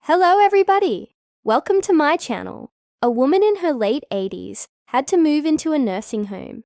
Hello everybody! Welcome to my channel. A woman in her late 80s had to move into a nursing home.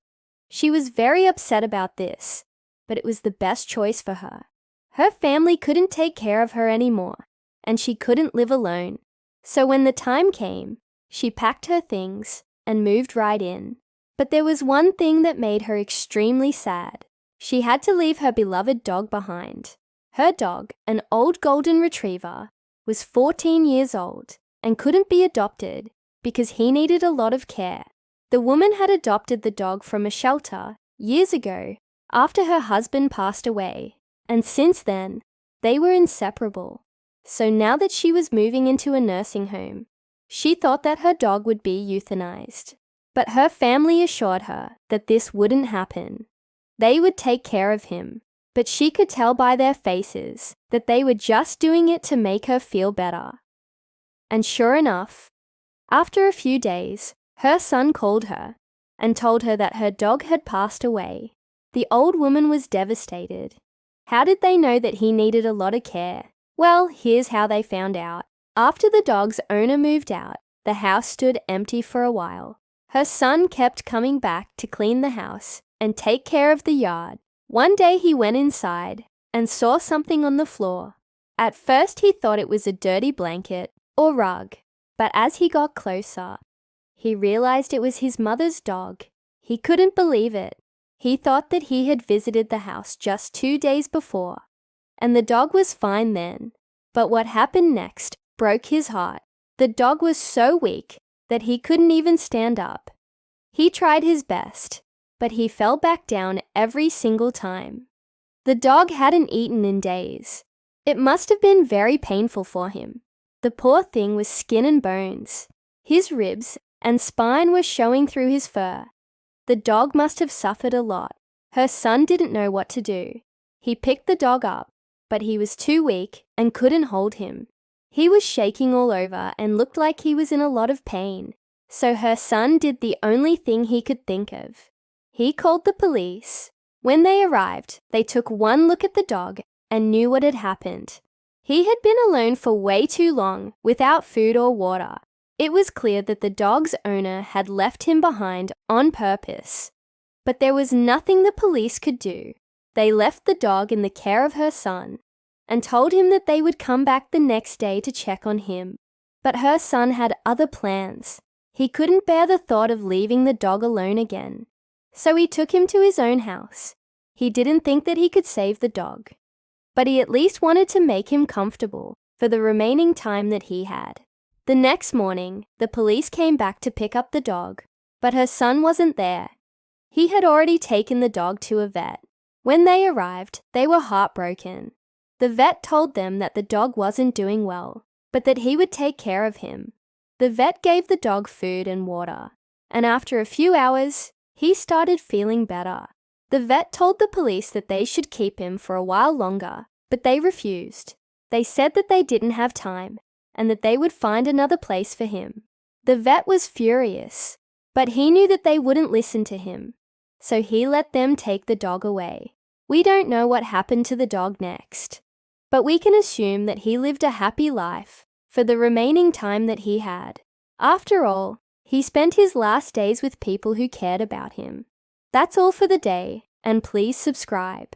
She was very upset about this, but it was the best choice for her. Her family couldn't take care of her anymore, and she couldn't live alone. So when the time came, she packed her things and moved right in. But there was one thing that made her extremely sad. She had to leave her beloved dog behind. Her dog, an old golden retriever, was 14 years old and couldn't be adopted because he needed a lot of care. The woman had adopted the dog from a shelter years ago after her husband passed away, and since then, they were inseparable. So now that she was moving into a nursing home, she thought that her dog would be euthanized. But her family assured her that this wouldn't happen. They would take care of him, but she could tell by their faces that they were just doing it to make her feel better. And sure enough, after a few days, her son called her and told her that her dog had passed away. The old woman was devastated. How did they know that he needed a lot of care? Well, here's how they found out. After the dog's owner moved out, the house stood empty for a while. Her son kept coming back to clean the house and take care of the yard. One day he went inside and saw something on the floor. At first he thought it was a dirty blanket or rug, but as he got closer, he realized it was his mother's dog. He couldn't believe it. He thought that he had visited the house just 2 days before, and the dog was fine then. But what happened next broke his heart. The dog was so weak that he couldn't even stand up. He tried his best, but he fell back down every single time. The dog hadn't eaten in days. It must have been very painful for him. The poor thing was skin and bones. His ribs and spine were showing through his fur. The dog must have suffered a lot. Her son didn't know what to do. He picked the dog up, but he was too weak and couldn't hold him. He was shaking all over and looked like he was in a lot of pain. So her son did the only thing he could think of. He called the police. When they arrived, they took one look at the dog and knew what had happened. He had been alone for way too long without food or water. It was clear that the dog's owner had left him behind on purpose. But there was nothing the police could do. They left the dog in the care of her son and told him that they would come back the next day to check on him. But her son had other plans. He couldn't bear the thought of leaving the dog alone again. So he took him to his own house. He didn't think that he could save the dog, but he at least wanted to make him comfortable for the remaining time that he had. The next morning, the police came back to pick up the dog, but her son wasn't there. He had already taken the dog to a vet. When they arrived, they were heartbroken. The vet told them that the dog wasn't doing well, but that he would take care of him. The vet gave the dog food and water, and after a few hours, he started feeling better. The vet told the police that they should keep him for a while longer, but they refused. They said that they didn't have time and that they would find another place for him. The vet was furious, but he knew that they wouldn't listen to him, so he let them take the dog away. We don't know what happened to the dog next, but we can assume that he lived a happy life for the remaining time that he had. After all, he spent his last days with people who cared about him. That's all for the day, and please subscribe.